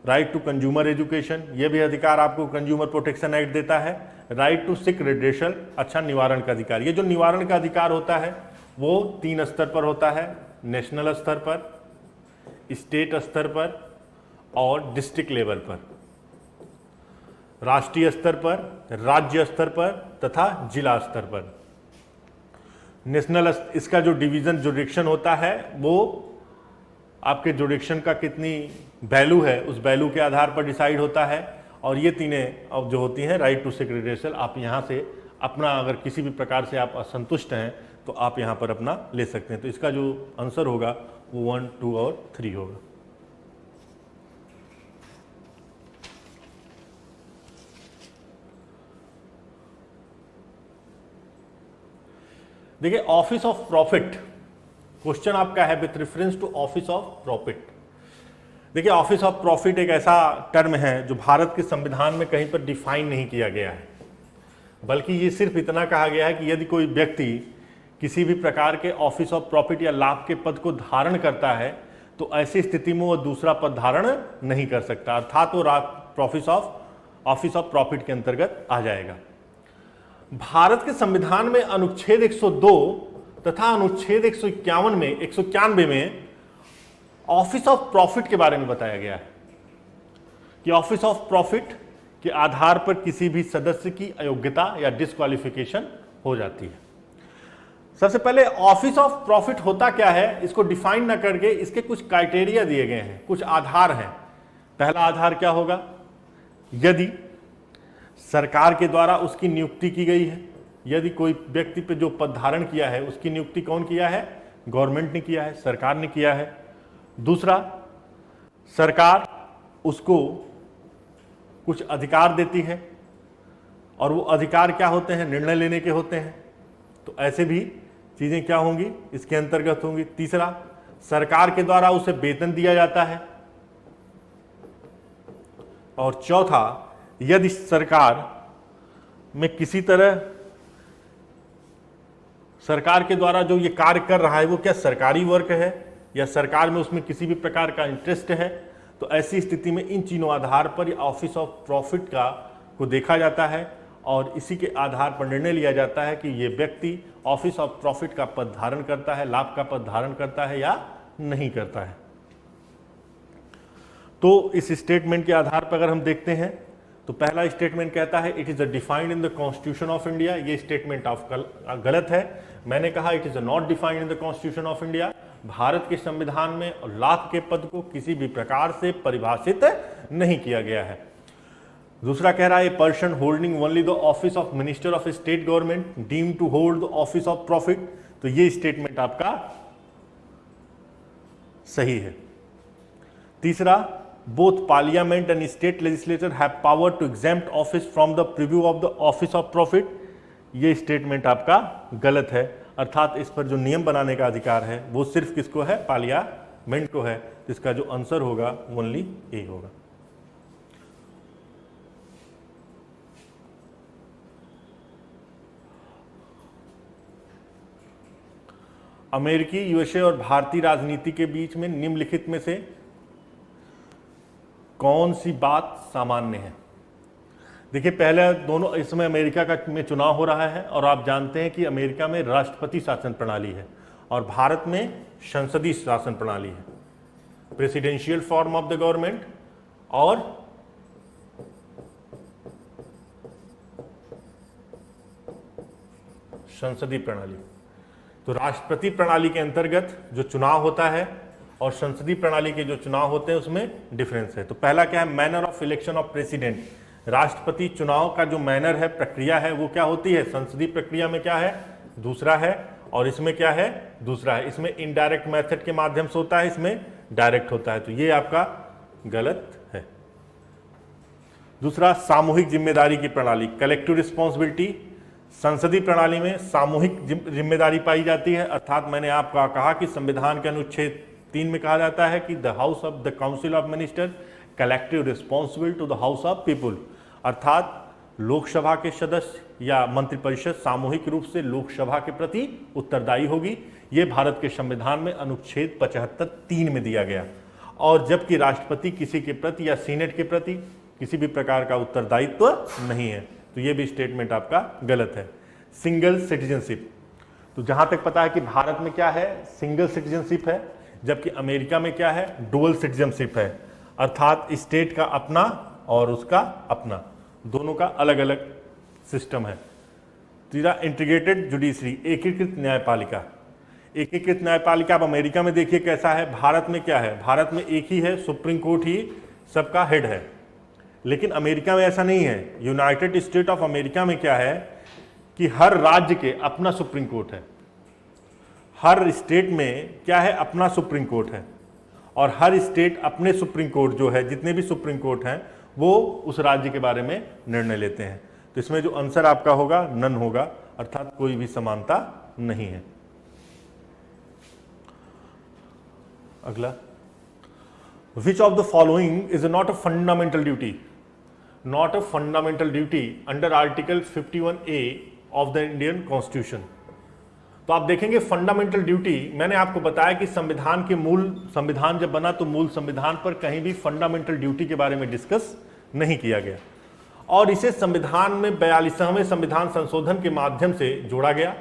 Speaker 1: राइट टू कंज्यूमर एजुकेशन, यह भी अधिकार आपको कंज्यूमर प्रोटेक्शन एक्ट देता है। राइट टू सिक रिड्रेसल, अच्छा निवारण का अधिकार। ये जो निवारण का अधिकार होता है वो 3 स्तर पर होता है, नेशनल स्तर पर, स्टेट स्तर पर और डिस्ट्रिक्ट लेवल पर, राष्ट्रीय स्तर पर, राज्य स्तर पर तथा जिला स्तर पर। नेशनल इसका जो डिवीजन जुडिक्शन होता है वो आपके जुडिक्शन का कितनी वैल्यू है उस वैल्यू के आधार पर डिसाइड होता है। और ये तीनें अब जो होती हैं राइट टू सिक रिड्रेसल, आप यहाँ से अपना अगर किसी भी प्रकार से आप असंतुष्ट हैं तो आप यहाँ पर अपना ले सकते हैं। तो इसका जो आंसर होगा वो 1, 2 और 3 होगा। देखिए ऑफिस ऑफ प्रॉफिट, क्वेश्चन आपका है with reference to office of profit. देखिए ऑफिस ऑफ प्रॉफिट एक ऐसा टर्म है जो भारत के संविधान में कहीं पर डिफाइन नहीं किया गया है, बल्कि ये सिर्फ इतना कहा गया है कि यदि कोई व्यक्ति किसी भी प्रकार के ऑफिस ऑफ प्रॉफिट या लाभ के पद को धारण करता है तो ऐसी स्थिति में वो दूसरा पद धारण नहीं कर सकता, अर्थात वो ऑफिस ऑफ प्रॉफिट के अंतर्गत आ जाएगा। भारत के संविधान में अनुच्छेद 102 तथा अनुच्छेद 191 में ऑफिस ऑफ प्रॉफिट के बारे में बताया गया है कि ऑफिस ऑफ प्रॉफिट के आधार पर किसी भी सदस्य की अयोग्यता या डिस्क्वालिफिकेशन हो जाती है। सबसे पहले ऑफिस ऑफ प्रॉफिट होता क्या है, इसको डिफाइन न करके इसके कुछ क्राइटेरिया दिए गए हैं, कुछ आधार हैं। पहला आधार क्या होगा, यदि सरकार के द्वारा उसकी नियुक्ति की गई है, यदि कोई व्यक्ति पे जो पद धारण किया है उसकी नियुक्ति कौन किया है, गवर्नमेंट ने किया है, सरकार ने किया है। दूसरा, सरकार उसको कुछ अधिकार देती है और वो अधिकार क्या होते हैं, निर्णय लेने के होते हैं, तो ऐसे भी चीजें क्या होंगी इसके अंतर्गत होंगी। तीसरा, सरकार के द्वारा उसे वेतन दिया जाता है। और चौथा, यदि सरकार में किसी तरह सरकार के द्वारा जो ये कार्य कर रहा है वो क्या सरकारी वर्क है या सरकार में उसमें किसी भी प्रकार का इंटरेस्ट है, तो ऐसी स्थिति में इन तीनों आधार पर ऑफिस ऑफ प्रॉफिट को देखा जाता है और इसी के आधार पर निर्णय लिया जाता है कि ये व्यक्ति ऑफिस ऑफ प्रॉफिट का पद धारण करता है, लाभ का पद धारण करता है या नहीं करता है। तो इस स्टेटमेंट के आधार पर अगर हम देखते हैं तो पहला स्टेटमेंट कहता है it is defined in the constitution of India. ये स्टेटमेंट गलत है। मैंने कहा it is not defined in the constitution of India. Bharat के संविधान में लाभ के पद को किसी भी प्रकार से परिभाषित नहीं किया गया है। दूसरा कह रहा है a person holding only the office of minister of state government deem to hold the office of profit. तो ये स्टेटमेंट आपका सही है। तीसरा, both parliament and state legislature have power to exempt office from the preview of the office of profit। ये statement आपका गलत है, अर्थात इस पर जो नियम बनाने का अधिकार है वो सिर्फ किसको है, पार्लियामेंट को है। तो इसका जो आंसर होगा ओनली ए होगा। अमेरिकी, यूएसए और भारतीय राजनीति के बीच में निम्नलिखित में से कौन सी बात सामान्य है। देखिए पहले दोनों, इस समय अमेरिका में चुनाव हो रहा है और आप जानते हैं कि अमेरिका में राष्ट्रपति शासन प्रणाली है और भारत में संसदीय शासन प्रणाली है, presidential form of the government और संसदीय प्रणाली। तो राष्ट्रपति प्रणाली के अंतर्गत जो चुनाव होता है और संसदीय प्रणाली के जो चुनाव होते हैं उसमें डिफरेंस है। तो पहला क्या है, manner of election of president. राष्ट्रपति चुनाव का जो मैनर है, प्रक्रिया है, वो क्या होती है, संसदीय प्रक्रिया में क्या है, दूसरा है, और इसमें क्या है, दूसरा है। इसमें इनडायरेक्ट मेथड के माध्यम से होता है, इसमें डायरेक्ट होता है। तो ये आपका गलत है। दूसरा, सामूहिक जिम्मेदारी की प्रणाली, कलेक्टिव रिस्पॉन्सिबिलिटी। संसदीय प्रणाली में सामूहिक जिम्मेदारी पाई जाती है, अर्थात मैंने आपको कहा कि संविधान के अनुच्छेद 3 में कहा जाता है कि the house of the council of minister collective responsible to the house of people, अर्थात लोकसभा के सदस्य या मंत्रिपरिषद सामूहिक रूप से लोकसभा के प्रति उत्तरदायी होगी। ये भारत के संविधान में अनुच्छेद 75(3) में दिया गया। और जबकि राष्ट्रपति किसी के प्रति या सीनेट के प्रति किसी भी प्रकार का उत्तरदायित्व नहीं है। तो ये भी स्टेटमेंट आपका गलत है। सिंगल सिटीजनशिप, तो जहां तक पता है कि भारत में क्या है, सिंगल सिटीजनशिप है, जबकि अमेरिका में क्या है, डुअल सिटीजनशिप है, अर्थात स्टेट का अपना और उसका अपना, दोनों का अलग अलग सिस्टम है। तीसरा, इंटीग्रेटेड जुडिशरी, एकीकृत न्यायपालिका। एकीकृत न्यायपालिका आप अमेरिका में देखिए कैसा है, भारत में क्या है, भारत में एक ही है, सुप्रीम कोर्ट ही सबका हेड है। लेकिन अमेरिका में ऐसा नहीं है। यूनाइटेड स्टेट ऑफ अमेरिका में क्या है कि हर राज्य के अपना सुप्रीम कोर्ट है, हर स्टेट में क्या है, अपना सुप्रीम कोर्ट है, और हर स्टेट अपने सुप्रीम कोर्ट जो है, जितने भी सुप्रीम कोर्ट हैं वो उस राज्य के बारे में निर्णय लेते हैं। तो इसमें जो आंसर आपका होगा नन होगा, अर्थात कोई भी समानता नहीं है। अगला, विच of the following is not a fundamental duty, not a fundamental duty under article 51A of the Indian constitution. तो आप देखेंगे फंडामेंटल ड्यूटी, मैंने आपको बताया कि संविधान के मूल, संविधान जब बना तो मूल संविधान पर कहीं भी फंडामेंटल ड्यूटी के बारे में डिस्कस नहीं किया गया, और इसे संविधान में 42वें संविधान संशोधन के माध्यम से जोड़ा गया।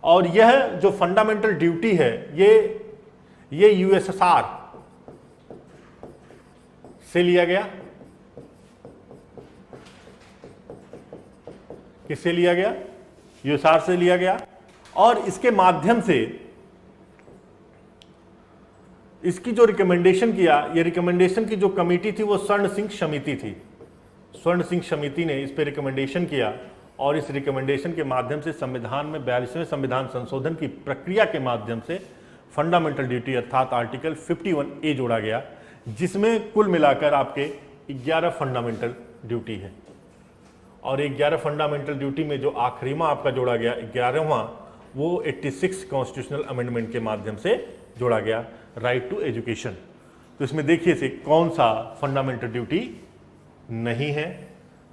Speaker 1: और यह जो फंडामेंटल ड्यूटी है ये यूएसएसआर से लिया गया। किससे लिया गया, यूएसएसआर से लिया गया, और इसके माध्यम से इसकी जो रिकमेंडेशन किया, ये रिकमेंडेशन की जो कमेटी थी वो स्वर्ण सिंह समिति थी। स्वर्ण सिंह समिति ने इस पे रिकमेंडेशन किया, और इस रिकमेंडेशन के माध्यम से संविधान में 42वें संविधान संशोधन की प्रक्रिया के माध्यम से फंडामेंटल ड्यूटी अर्थात आर्टिकल 51A जोड़ा गया, जिसमें कुल मिलाकर आपके 11 फंडामेंटल ड्यूटी है। और 11 फंडामेंटल ड्यूटी में जो आखिरीवा आपका जोड़ा गया 11वां, वो 86 कॉन्स्टिट्यूशनल अमेंडमेंट के माध्यम से जोड़ा गया, राइट टू एजुकेशन। तो इसमें देखिए से कौन सा फंडामेंटल ड्यूटी नहीं है,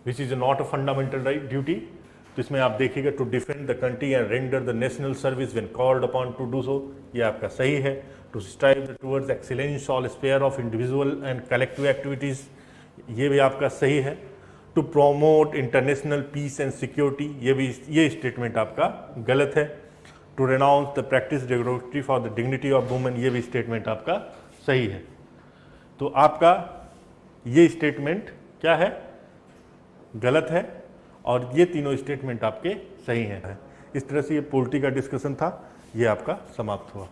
Speaker 1: which is not a fundamental right duty. तो इसमें आप देखिएगा, to defend the country and render the national service when called upon to do so, ये आपका सही है। To strive towards excellence all sphere of individual and collective activities, ये भी आपका सही है। To promote international peace and security, ये स्टेटमेंट आपका गलत है। To renounce the practice derogatory for the dignity of women, ये भी स्टेटमेंट आपका सही है। तो आपका ये स्टेटमेंट क्या है, गलत है, और ये तीनों स्टेटमेंट आपके सही हैं। इस तरह से ये पोलिटी का डिस्कशन था, ये आपका समाप्त हुआ।